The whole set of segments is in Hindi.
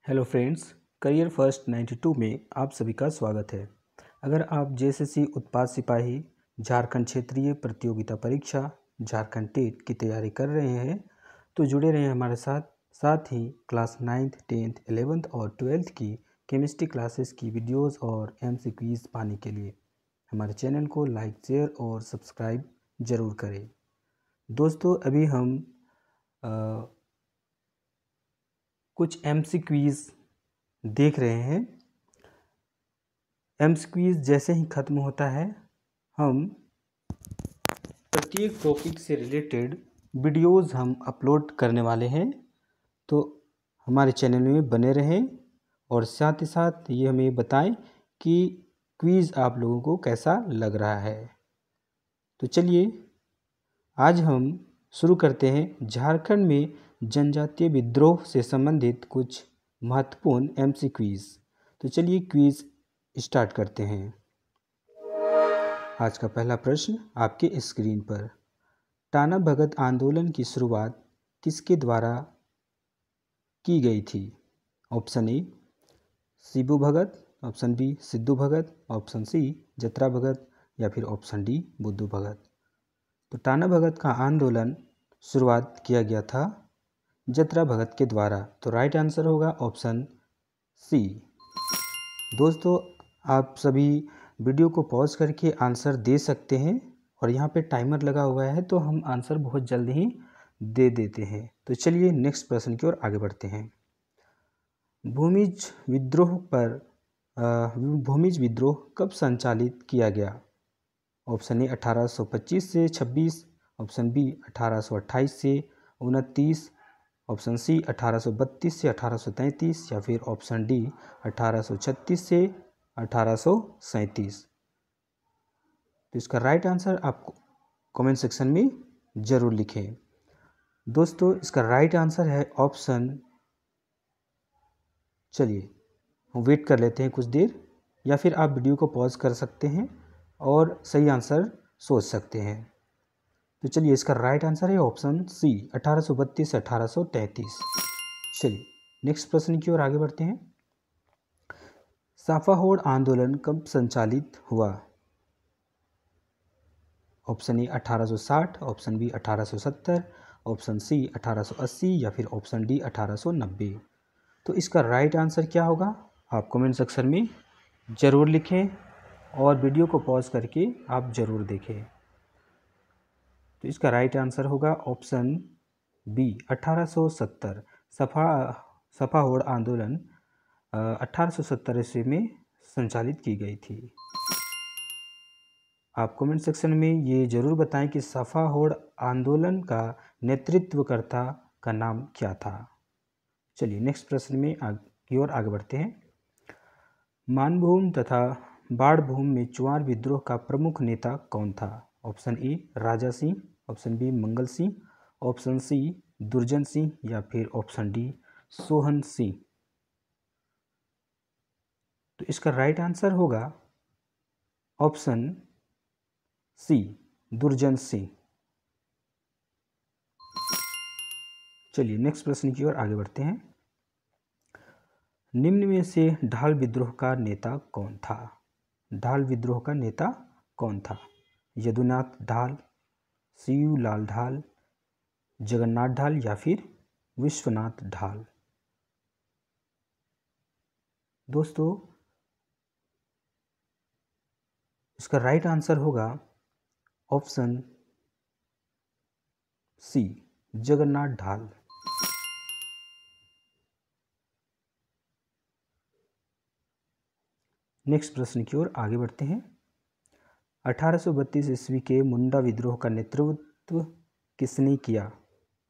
हेलो फ्रेंड्स, करियर फर्स्ट 92 में आप सभी का स्वागत है। अगर आप जेएसएससी उत्पाद सिपाही झारखंड क्षेत्रीय प्रतियोगिता परीक्षा झारखंड टेट की तैयारी कर रहे हैं तो जुड़े रहें हमारे साथ ही क्लास 9th 10th 11th और 12th की केमिस्ट्री क्लासेस की वीडियोस और एमसीक्यूज पाने के लिए हमारे चैनल को लाइक शेयर और सब्सक्राइब ज़रूर करें। दोस्तों, अभी हम कुछ एमसीक्यूज देख रहे हैं। एमसीक्यूज जैसे ही ख़त्म होता है हम प्रत्येक टॉपिक से रिलेटेड वीडियोस हम अपलोड करने वाले हैं, तो हमारे चैनल में बने रहें और साथ ही साथ ये हमें बताएं कि क्विज़ आप लोगों को कैसा लग रहा है। तो चलिए आज हम शुरू करते हैं झारखंड में जनजातीय विद्रोह से संबंधित कुछ महत्वपूर्ण एमसीक्यूज। तो चलिए क्विज स्टार्ट करते हैं। आज का पहला प्रश्न आपके स्क्रीन पर। टाना भगत आंदोलन की शुरुआत किसके द्वारा की गई थी? Option A Shibu Bhagat, option B Sidhu Bhagat, option C Jatra Bhagat या फिर ऑप्शन डी बुद्धू भगत। तो टाना भगत का आंदोलन शुरुआत किया गया था जतरा भगत के द्वारा। तो राइट आंसर होगा ऑप्शन सी। दोस्तों, आप सभी वीडियो को पॉज करके आंसर दे सकते हैं और यहाँ पे टाइमर लगा हुआ है तो हम आंसर बहुत जल्द ही दे देते हैं। तो चलिए नेक्स्ट प्रश्न की ओर आगे बढ़ते हैं। भूमिज विद्रोह कब संचालित किया गया? ऑप्शन ए 1825 से 26, ऑप्शन बी 1828 से 29, ऑप्शन सी 1832 से 1833 या फिर ऑप्शन डी 1836 से 1837। तो इसका राइट आंसर आप कमेंट सेक्शन में ज़रूर लिखें। दोस्तों, इसका राइट आंसर है ऑप्शन, चलिए हम वेट कर लेते हैं कुछ देर या फिर आप वीडियो को पॉज कर सकते हैं और सही आंसर सोच सकते हैं। तो चलिए इसका राइट आंसर है ऑप्शन सी 1832 से 1833। चलिए नेक्स्ट प्रश्न की ओर आगे बढ़ते हैं। साफाहोड़ आंदोलन कब संचालित हुआ? Option A 1860, option B 1870, option C 1880 या फिर ऑप्शन डी 1890। तो इसका राइट आंसर क्या होगा आप कमेंट सेक्शन में ज़रूर लिखें और वीडियो को पॉज करके आप ज़रूर देखें। तो इसका राइट आंसर होगा ऑप्शन बी 1870। साफाहोड़ आंदोलन 1870 ईस्वी में संचालित की गई थी। आप कमेंट सेक्शन में ये ज़रूर बताएं कि साफाहोड़ आंदोलन का नेतृत्वकर्ता का नाम क्या था। चलिए नेक्स्ट प्रश्न में की ओर आगे बढ़ते हैं। मानभूम तथा बाणभूम में चुआर विद्रोह का प्रमुख नेता कौन था? Option A Raja Singh, option B Mangal Singh, option C Durjan Singh या फिर ऑप्शन डी सोहन सिंह। तो इसका राइट आंसर होगा ऑप्शन सी दुर्जन सिंह। चलिए नेक्स्ट प्रश्न की ओर आगे बढ़ते हैं। निम्न में से ढाल विद्रोह का नेता कौन था? ढाल विद्रोह का नेता कौन था? यदुनाथ ढाल, शिवलाल ढाल, जगन्नाथ ढाल या फिर विश्वनाथ ढाल। दोस्तों, इसका राइट आंसर होगा ऑप्शन सी जगन्नाथ ढाल। नेक्स्ट प्रश्न की ओर आगे बढ़ते हैं। 1832 ईस्वी के मुंडा विद्रोह का नेतृत्व किसने किया?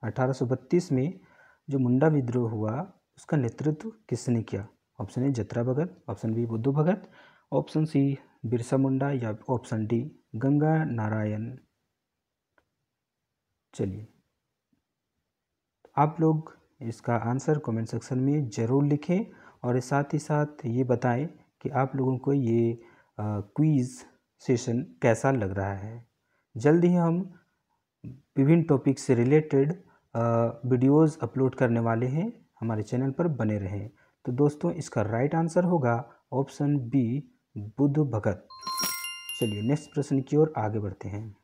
1832 में जो मुंडा विद्रोह हुआ उसका नेतृत्व किसने किया? Option A Jatra Bhagat, option B Budhu Bhagat, option सी बिरसा मुंडा या ऑप्शन डी गंगा नारायण। चलिए आप लोग इसका आंसर कमेंट सेक्शन में ज़रूर लिखें और साथ ही साथ ये बताएं कि आप लोगों को ये क्विज़ सेशन कैसा लग रहा है। जल्द ही हम विभिन्न टॉपिक से रिलेटेड वीडियोस अपलोड करने वाले हैं, हमारे चैनल पर बने रहें। तो दोस्तों इसका राइट आंसर होगा ऑप्शन बी, बुद्ध भगत। चलिए नेक्स्ट प्रश्न की ओर आगे बढ़ते हैं।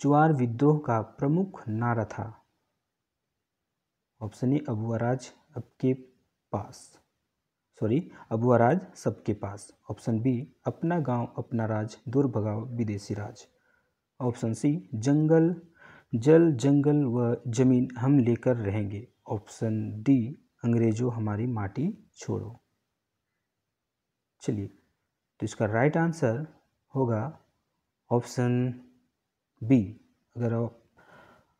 चुआर विद्रोह का प्रमुख नारा था। ऑप्शन ए, अबुआराज आपके पास, अबुआराज सबके पास। ऑप्शन बी, अपना गांव अपना राज, दूर भगाओ विदेशी राज। ऑप्शन सी, जंगल जल जंगल व जमीन हम लेकर रहेंगे। ऑप्शन डी, अंग्रेजों हमारी माटी छोड़ो। चलिए, तो इसका राइट आंसर होगा ऑप्शन बी। अगर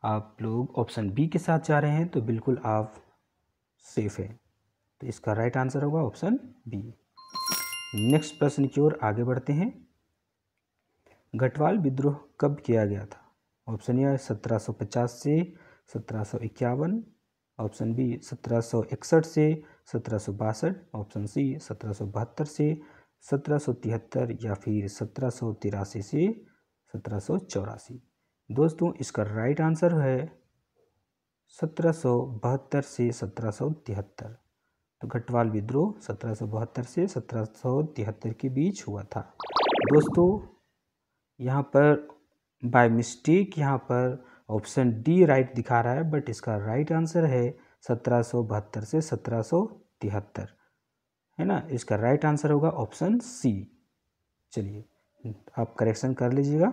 आप लोग ऑप्शन बी के साथ जा रहे हैं तो बिल्कुल आप सेफ हैं। तो इसका राइट आंसर होगा ऑप्शन बी। नेक्स्ट प्रश्न की ओर आगे बढ़ते हैं। गढ़वाल विद्रोह कब किया गया था? ऑप्शन ए 1750 से 1751, ऑप्शन बी 1761 से 1762, ऑप्शन सी 1772 से 1773 या फिर 1783 से 1784। दोस्तों इसका राइट आंसर है 1772 से 1773। तो गढ़वाल विद्रोह 1772 से 1773 के बीच हुआ था। दोस्तों यहाँ पर बाय मिस्टेक यहाँ पर ऑप्शन डी राइट दिखा रहा है, बट इसका राइट आंसर है 1772 से 1773, है ना। इसका राइट आंसर होगा ऑप्शन सी। चलिए आप करेक्शन कर लीजिएगा।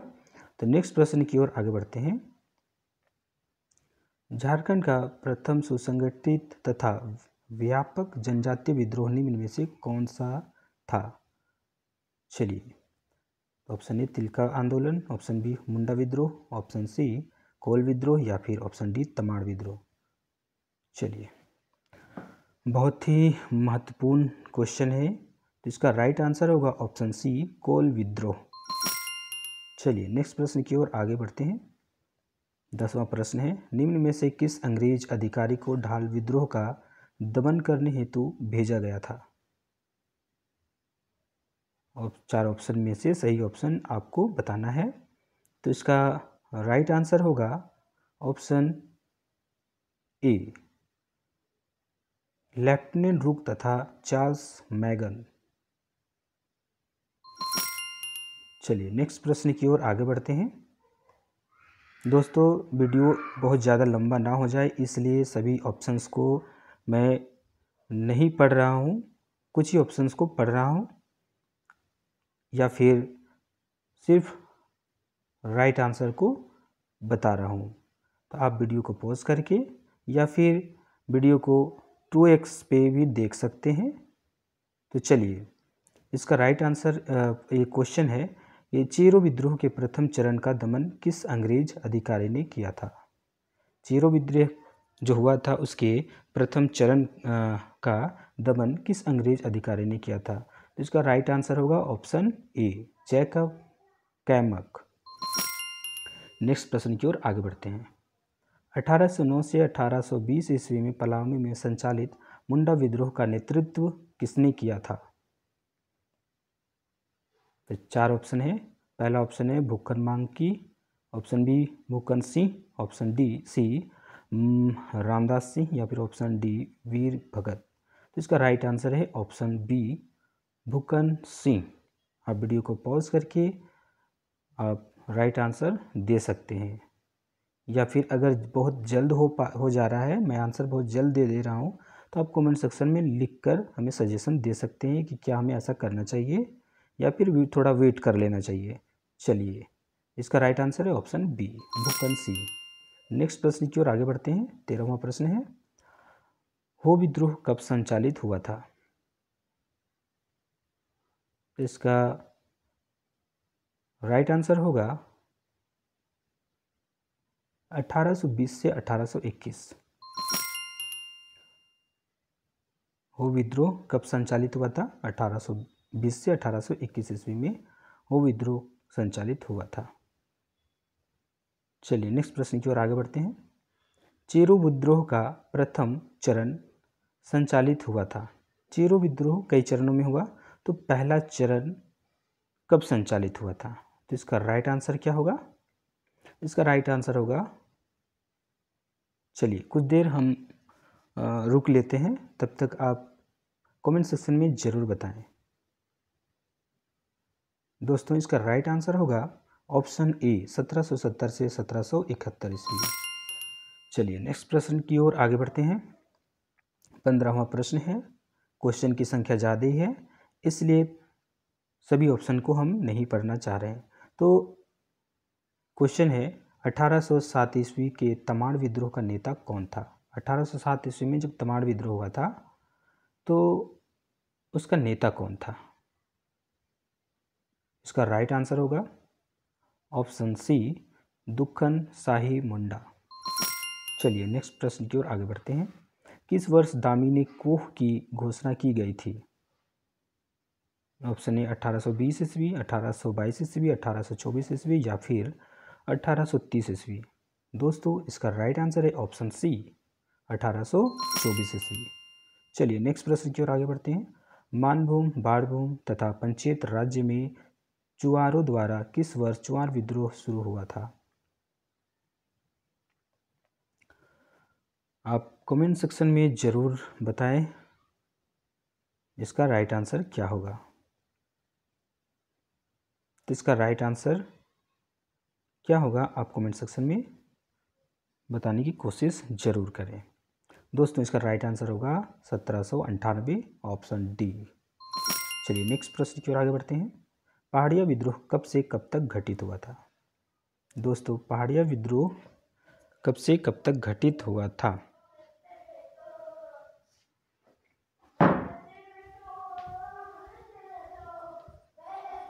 तो नेक्स्ट प्रश्न की ओर आगे बढ़ते हैं। झारखंड का प्रथम सुसंगठित तथा व्यापक जनजातीय विद्रोह निम्न में से कौन सा था? चलिए, ऑप्शन ए तिलका आंदोलन, ऑप्शन बी मुंडा विद्रोह, ऑप्शन सी कोल विद्रोह या फिर ऑप्शन डी तमाड़ विद्रोह। चलिए, बहुत ही महत्वपूर्ण क्वेश्चन है। तो इसका राइट आंसर होगा ऑप्शन सी कोल विद्रोह। चलिए नेक्स्ट प्रश्न की ओर आगे बढ़ते हैं। 10वां प्रश्न है, निम्न में से किस अंग्रेज अधिकारी को ढाल विद्रोह का दमन करने हेतु भेजा गया था? और 4 ऑप्शन में से सही ऑप्शन आपको बताना है। तो इसका राइट आंसर होगा ऑप्शन ए, लेफ्टिनेंट रुक तथा चार्ल्स मैगन। चलिए नेक्स्ट प्रश्न की ओर आगे बढ़ते हैं। दोस्तों वीडियो बहुत ज़्यादा लंबा ना हो जाए इसलिए सभी ऑप्शंस को मैं नहीं पढ़ रहा हूँ, कुछ ही ऑप्शंस को पढ़ रहा हूँ या फिर सिर्फ राइट आंसर को बता रहा हूँ। तो आप वीडियो को पॉज करके या फिर वीडियो को 2x पे भी देख सकते हैं। तो चलिए, इसका राइट आंसर ये क्वेश्चन है, ये चेरो विद्रोह के प्रथम चरण का दमन किस अंग्रेज अधिकारी ने किया था? चेरो विद्रोह जो हुआ था उसके प्रथम चरण का दमन किस अंग्रेज अधिकारी ने किया था? तो इसका राइट आंसर होगा ऑप्शन ए, जैकब कैमक। नेक्स्ट प्रश्न की ओर आगे बढ़ते हैं। 1809 से 1820 ईस्वी में पलामू में संचालित मुंडा विद्रोह का नेतृत्व किसने किया था? तो 4 ऑप्शन है। पहला ऑप्शन है Bhukan Manki, option B Bhukan Singh, option D C Ramdas Singh या फिर ऑप्शन डी वीर भगत। तो इसका राइट आंसर है ऑप्शन बी भूकन सिंह। आप वीडियो को पॉज करके आप राइट आंसर दे सकते हैं या फिर अगर बहुत जल्द हो जा रहा है, मैं आंसर बहुत जल्द दे रहा हूँ, तो आप कमेंट सेक्शन में लिखकर हमें सजेशन दे सकते हैं कि क्या हमें ऐसा करना चाहिए या फिर थोड़ा वेट कर लेना चाहिए। चलिए, इसका राइट आंसर है option B Bhukan Singh. Next प्रश्न की ओर आगे बढ़ते हैं। 13वां प्रश्न है, हो विद्रोह कब संचालित हुआ था? इसका राइट आंसर होगा 1820 से 1821। हो विद्रोह कब संचालित हुआ था? 1820 से 1821 ईस्वी में हो विद्रोह संचालित हुआ था। चलिए नेक्स्ट प्रश्न की ओर आगे बढ़ते हैं। चेरो विद्रोह का प्रथम चरण संचालित हुआ था। चेरो विद्रोह कई चरणों में हुआ, तो पहला चरण कब संचालित हुआ था? तो इसका राइट आंसर क्या होगा? इसका राइट आंसर होगा, चलिए कुछ देर हम रुक लेते हैं, तब तक आप कमेंट सेक्शन में ज़रूर बताएं। दोस्तों इसका राइट आंसर होगा ऑप्शन ए 1770 से 1771 ईस्वी। चलिए नेक्स्ट प्रश्न की ओर आगे बढ़ते हैं। 15वां प्रश्न है। क्वेश्चन की संख्या ज़्यादा ही है, इसलिए सभी ऑप्शन को हम नहीं पढ़ना चाह रहे हैं। तो क्वेश्चन है 1807 ईस्वी के तमाड़ विद्रोह का नेता कौन था। 1807 ईस्वी में जब तमाड़ विद्रोह हुआ था तो उसका नेता कौन था। इसका राइट आंसर होगा ऑप्शन सी दुक्खन शाही मुंडा। चलिए नेक्स्ट प्रश्न की ओर आगे बढ़ते हैं। किस वर्ष दामिनी कोह की घोषणा की गई थी। ऑप्शन ए 1820 ईस्वी, 1822 ईस्वी, 1824 ईस्वी या फिर 1830 ईस्वी। दोस्तों इसका राइट आंसर है ऑप्शन सी 1824 ईस्वी। चलिए नेक्स्ट प्रश्न की ओर आगे बढ़ते हैं। मानभूम, बाणभूम तथा पंचेत राज्य में चुआरों द्वारा किस वर्ष चुआर विद्रोह शुरू हुआ था। आप कमेंट सेक्शन में ज़रूर बताएं इसका राइट आंसर क्या होगा। तो इसका राइट आंसर क्या होगा आप कमेंट सेक्शन में बताने की कोशिश ज़रूर करें। दोस्तों इसका राइट आंसर होगा 1798 ऑप्शन डी। चलिए नेक्स्ट प्रश्न की ओर आगे बढ़ते हैं। पहाड़िया विद्रोह कब से कब तक घटित हुआ था। दोस्तों पहाड़िया विद्रोह कब से कब तक घटित हुआ था।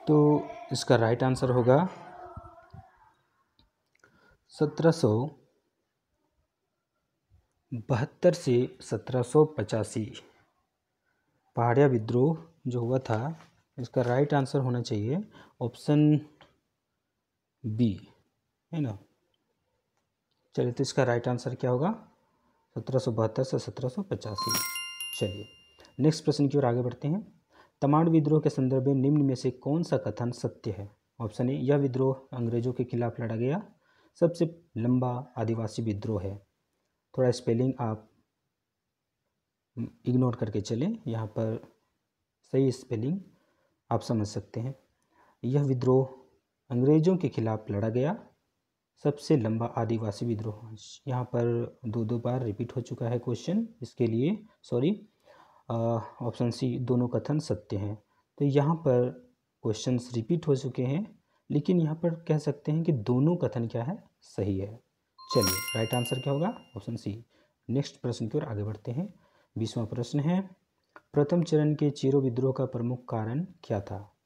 तो इसका राइट आंसर होगा 1772 से 1785 पहाड़िया विद्रोह जो हुआ था। इसका राइट आंसर होना चाहिए ऑप्शन बी, है ना। चलिए तो इसका राइट आंसर क्या होगा 1772 से 1785। चलिए नेक्स्ट प्रश्न की ओर आगे बढ़ते हैं। तमाड़ विद्रोह के संदर्भ में निम्न में से कौन सा कथन सत्य है। ऑप्शन ए यह विद्रोह अंग्रेजों के खिलाफ लड़ा गया सबसे लंबा आदिवासी विद्रोह है। थोड़ा स्पेलिंग आप इग्नोर करके चलें, यहाँ पर सही स्पेलिंग आप समझ सकते हैं। यह विद्रोह अंग्रेजों के खिलाफ लड़ा गया सबसे लंबा आदिवासी विद्रोह। यहाँ पर दो बार रिपीट हो चुका है क्वेश्चन, इसके लिए सॉरी। ऑप्शन सी दोनों कथन सत्य हैं। तो यहाँ पर क्वेश्चंस रिपीट हो चुके हैं, लेकिन यहाँ पर कह सकते हैं कि दोनों कथन क्या है सही है। चलिए राइट आंसर क्या होगा ऑप्शन सी। नेक्स्ट प्रश्न की ओर आगे बढ़ते हैं। 20वां प्रश्न है। प्रथम चरण के चेरो विद्रोह का प्रमुख कारण क्या था।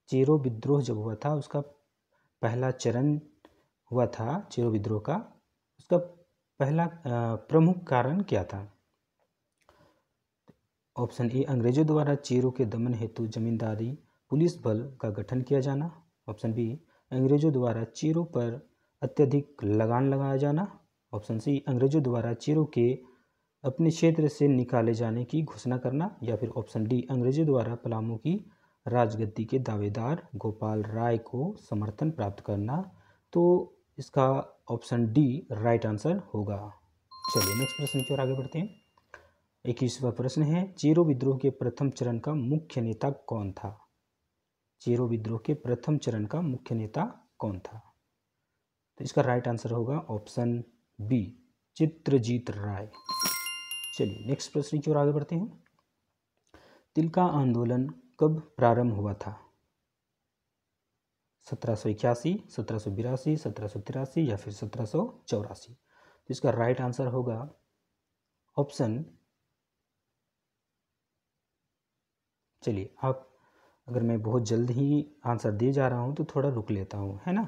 चेरो विद्रोह जब हुआ था उसका पहला चरण हुआ था चेरो विद्रोह का, उसका पहला प्रमुख कारण क्या था। ऑप्शन ए अंग्रेजों द्वारा चेरों के दमन हेतु जमींदारी पुलिस बल का गठन किया जाना। ऑप्शन बी अंग्रेजों द्वारा चेरों पर अत्यधिक लगान लगाया जाना। ऑप्शन सी अंग्रेजों द्वारा चेरों के अपने क्षेत्र से निकाले जाने की घोषणा करना। या फिर ऑप्शन डी अंग्रेजों द्वारा पलामू की राजगद्दी के दावेदार गोपाल राय को समर्थन प्राप्त करना। तो इसका ऑप्शन डी राइट आंसर होगा। चलिए नेक्स्ट प्रश्न की ओर आगे बढ़ते हैं। 21वां प्रश्न है। चेरो विद्रोह के प्रथम चरण का मुख्य नेता कौन था। चेरो विद्रोह के प्रथम चरण का मुख्य नेता कौन था। तो इसका राइट आंसर होगा ऑप्शन बी चित्रजीत राय। चलिए नेक्स्ट प्रश्न की ओर आगे बढ़ते हैं। तिलका आंदोलन कब प्रारंभ हुआ था। 1781, 1782, 1783 या फिर 1784। तो इसका राइट आंसर होगा ऑप्शन, चलिए आप अगर मैं बहुत जल्द ही आंसर दे जा रहा हूँ तो थोड़ा रुक लेता हूँ, है ना।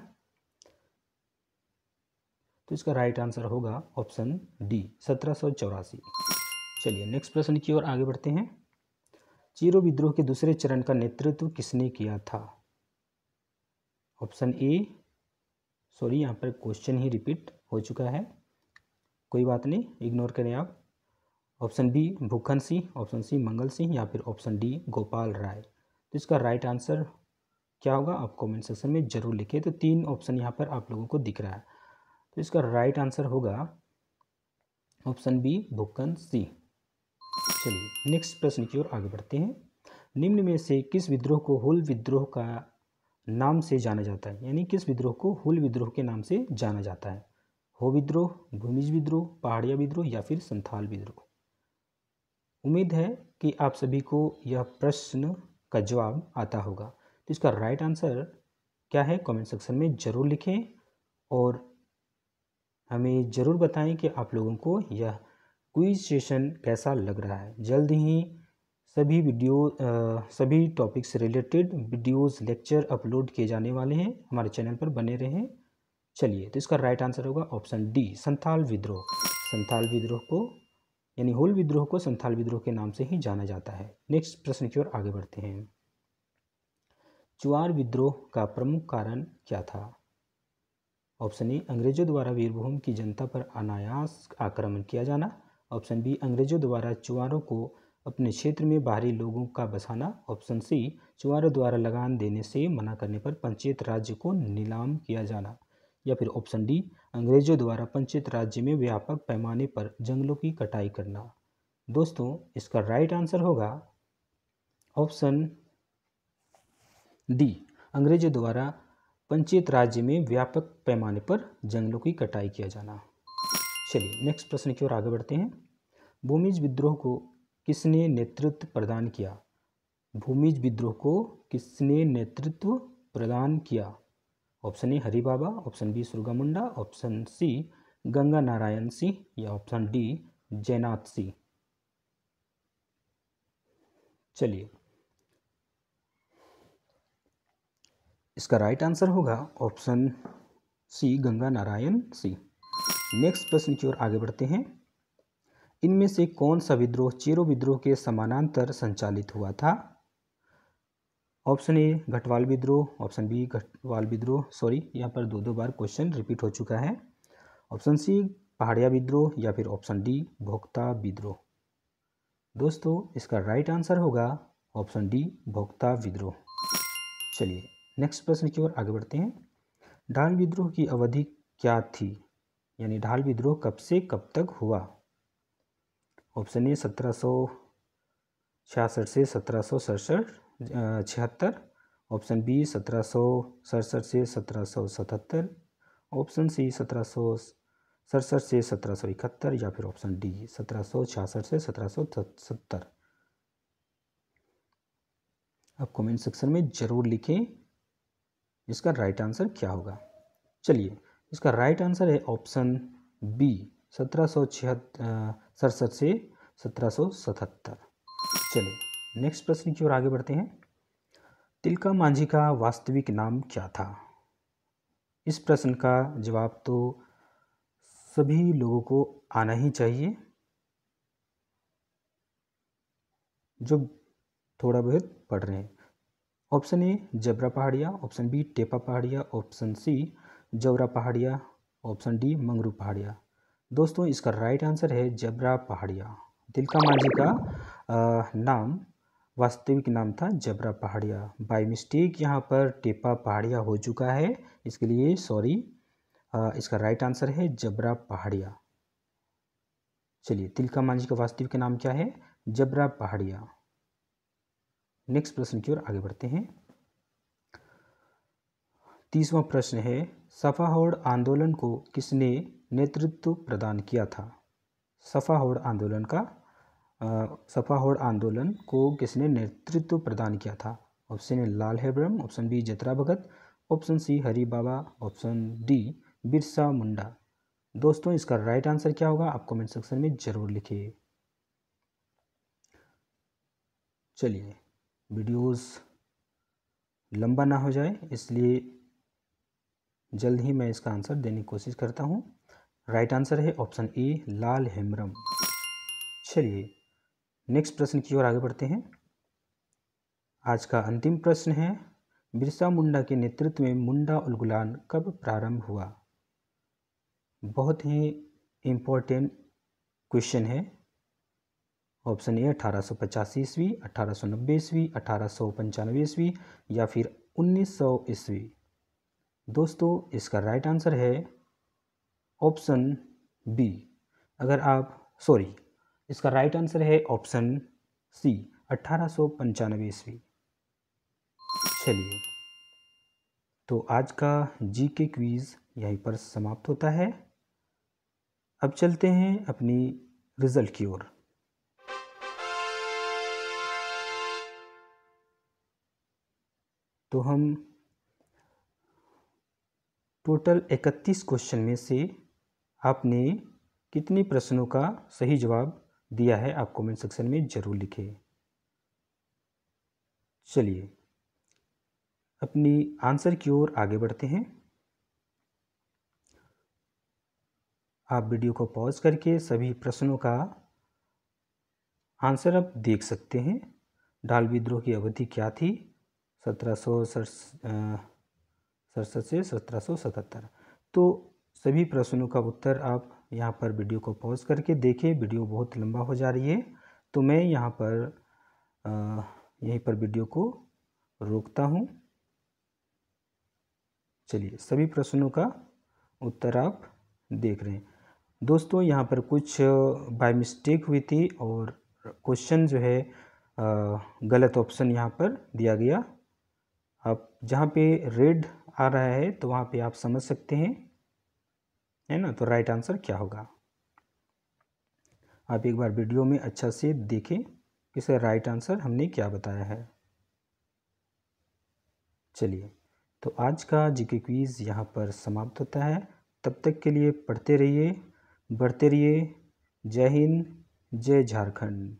तो इसका राइट आंसर होगा ऑप्शन डी 1784। चलिए नेक्स्ट प्रश्न की ओर आगे बढ़ते हैं। चेरो विद्रोह के दूसरे चरण का नेतृत्व किसने किया था। ऑप्शन ए, सॉरी यहाँ पर क्वेश्चन ही रिपीट हो चुका है, कोई बात नहीं, इग्नोर करें आप। Option B Bhukhan Singh, option C Mangal Singh या फिर ऑप्शन डी गोपाल राय। तो इसका राइट आंसर क्या होगा आप कमेंट सेक्शन में जरूर लिखें। तो 3 ऑप्शन यहाँ पर आप लोगों को दिख रहा है। तो इसका राइट आंसर होगा ऑप्शन बी भूखन सिंह। चलिए नेक्स्ट प्रश्न की ओर आगे बढ़ते हैं। निम्न में से किस विद्रोह को हुल विद्रोह का नाम से जाना जाता है, यानी किस विद्रोह को हुल विद्रोह के नाम से जाना जाता है? हो विद्रोह, भूमिज विद्रोह, पहाड़िया विद्रोह या फिर संथाल विद्रोह? उम्मीद है कि आप सभी को यह प्रश्न का जवाब आता होगा। तो इसका राइट आंसर क्या है कमेंट सेक्शन में ज़रूर लिखें और हमें ज़रूर बताएं कि आप लोगों को यह क्विज सेशन कैसा लग रहा है। जल्द ही सभी टॉपिक से रिलेटेड वीडियोस लेक्चर अपलोड किए जाने वाले हैं, हमारे चैनल पर बने रहें। चलिए, तो इसका राइट आंसर होगा ऑप्शन डी, संथाल विद्रोह। संथाल विद्रोह को यानी हुल विद्रोह को संथाल विद्रोह के नाम से ही जाना जाता है। नेक्स्ट प्रश्न की ओर आगे बढ़ते हैं। चुआर विद्रोह का प्रमुख कारण क्या था? ऑप्शन ए, अंग्रेजों द्वारा वीरभूम की जनता पर अनायास आक्रमण किया जाना। ऑप्शन बी, अंग्रेजों द्वारा चुआरों को अपने क्षेत्र में बाहरी लोगों का बसाना। ऑप्शन सी, चुआरों द्वारा लगान देने से मना करने पर पंचायत राज्य को नीलाम किया जाना। या फिर ऑप्शन डी, अंग्रेजों द्वारा पंचायत राज्य में व्यापक पैमाने पर जंगलों की कटाई करना। दोस्तों, इसका राइट आंसर होगा ऑप्शन डी, अंग्रेजों द्वारा पंचायत राज्य में व्यापक पैमाने पर जंगलों की कटाई किया जाना। चलिए नेक्स्ट प्रश्न की ओर आगे बढ़ते हैं। भूमिज विद्रोह को किसने नेतृत्व प्रदान किया? भूमिज विद्रोह को किसने नेतृत्व प्रदान किया? Option A, Hari Baba. Option B, Surga Munda. Option C, Ganga Narayan Singh या ऑप्शन डी, जयनाथ सिंह। चलिए, इसका राइट आंसर होगा option C, Ganga Narayan Singh. Next प्रश्न की ओर आगे बढ़ते हैं। इनमें से कौन सा विद्रोह चेरो विद्रोह के समानांतर संचालित हुआ था? ऑप्शन ए, घटवाल विद्रोह। ऑप्शन बी, घटवाल विद्रोह, सॉरी यहाँ पर दो बार क्वेश्चन रिपीट हो चुका है। ऑप्शन सी, पहाड़िया विद्रोह या फिर ऑप्शन डी, भोक्ता विद्रोह। दोस्तों, इसका राइट आंसर होगा ऑप्शन डी, भोक्ता विद्रोह। चलिए नेक्स्ट प्रश्न की ओर आगे बढ़ते हैं। ढाल विद्रोह की अवधि क्या थी, यानी ढाल विद्रोह कब से कब तक हुआ? ऑप्शन ए, 1766 से 1776। ऑप्शन बी, 1767 से 1777। ऑप्शन सी, 1767 से 1771 या फिर ऑप्शन डी, 1766 से 1770। अब कमेंट सेक्शन में ज़रूर लिखें इसका राइट आंसर क्या होगा। चलिए, इसका राइट आंसर है ऑप्शन बी, 1767 से 1777। चलिए नेक्स्ट प्रश्न की ओर आगे बढ़ते हैं। तिलका मांझी का वास्तविक नाम क्या था? इस प्रश्न का जवाब तो सभी लोगों को आना ही चाहिए जो थोड़ा बहुत पढ़ रहे हैं। Option A, Jabra Pahariya. Option B, Tepa Pahariya. Option C, Javra Pahariya. Option D, Mangru Pahariya. दोस्तों, इसका राइट आंसर है जबरा पहाड़िया। तिलका मांझी का नाम वास्तविक नाम था जबरा पहाड़िया। बाय मिस्टेक यहाँ पर टेपा पहाड़िया हो चुका है, इसके लिए सॉरी। इसका राइट आंसर है जबरा पहाड़िया। चलिए, तिलका मांझी का वास्तविक नाम क्या है? जबरा पहाड़िया। नेक्स्ट प्रश्न की ओर आगे बढ़ते हैं। 30वां प्रश्न है, सफाहोड़ आंदोलन को किसने नेतृत्व प्रदान किया था? सफाहोड़ आंदोलन को किसने नेतृत्व प्रदान किया था? Option A, Lal Hebram. Option B, Jatra Bhagat. Option C, Hari Baba. Option D, Birsa Munda. दोस्तों, इसका राइट आंसर क्या होगा आप कमेंट सेक्शन में ज़रूर लिखिए। चलिए, वीडियोस लंबा ना हो जाए इसलिए जल्द ही मैं इसका आंसर देने की कोशिश करता हूँ। राइट आंसर है ऑप्शन ए, लाल हेम्ब्रम। चलिए नेक्स्ट प्रश्न की ओर आगे बढ़ते हैं। आज का अंतिम प्रश्न है, बिरसा मुंडा के नेतृत्व में मुंडा उलगुलान कब प्रारंभ हुआ? बहुत ही इम्पोर्टेंट क्वेश्चन है। ऑप्शन ए, 1885 ईस्वी, 1890 ईस्वी, 1895 ईस्वी या फिर 1900 ईस्वी। दोस्तों, इसका राइट आंसर है ऑप्शन बी। इसका राइट आंसर है ऑप्शन सी 1895 ईस्वी। चलिए, तो आज का जीके क्विज़ यहीं पर समाप्त होता है। अब चलते हैं अपनी रिज़ल्ट की ओर। तो हम टोटल 31 क्वेश्चन में से आपने कितने प्रश्नों का सही जवाब दिया है, आप कमेंट सेक्शन में ज़रूर लिखें। चलिए, अपनी आंसर की ओर आगे बढ़ते हैं। आप वीडियो को पॉज करके सभी प्रश्नों का आंसर आप देख सकते हैं। ढाल विद्रोह की अवधि क्या थी? 1767 से 1777। तो सभी प्रश्नों का उत्तर आप यहाँ पर वीडियो को पॉज करके देखें। वीडियो बहुत लंबा हो जा रही है, तो मैं यहाँ पर यहीं पर वीडियो को रोकता हूँ। चलिए, सभी प्रश्नों का उत्तर आप देख रहे हैं। दोस्तों, यहाँ पर कुछ बाय मिस्टेक हुई थी और क्वेश्चन जो है गलत ऑप्शन यहाँ पर दिया गया। आप जहाँ पे रेड आ रहा है तो वहाँ पे आप समझ सकते हैं, है ना। तो राइट आंसर क्या होगा, आप एक बार वीडियो में अच्छा से देखें कि इसका राइट आंसर हमने क्या बताया है। चलिए, तो आज का जीके क्विज़ यहाँ पर समाप्त होता है। तब तक के लिए पढ़ते रहिए, बढ़ते रहिए। जय हिंद, जय झारखंड।